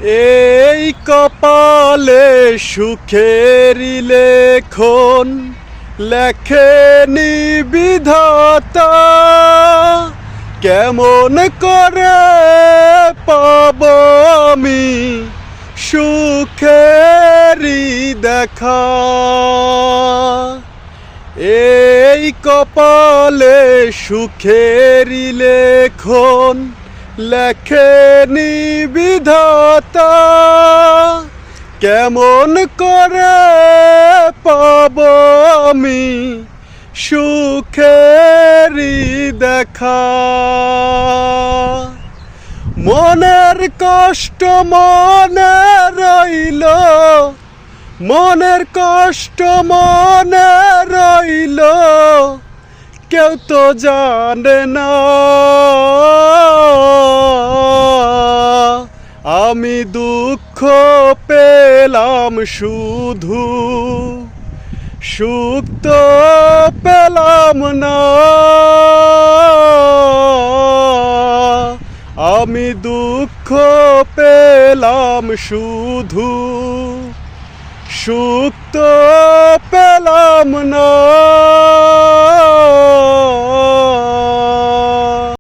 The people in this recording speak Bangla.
এই কপালে সুখেরই লেখন লেখেনি বিধাতা, কেমন করে পাব আমি সুখেরই দেখা। এই কপালে সুখেরই লেখন লেখেনি বিধাতা, কেমন করে পাব আমি সুখেরই দেখা। মনের কষ্ট মনে রইল, মনের কষ্ট মনে রইল, কেউ তো জানে না আমি দুঃখ পেলাম শুধু, সুখ তো পেলাম না। আমি দুঃখ পেলাম শুধু, সুখ তো পেলাম না।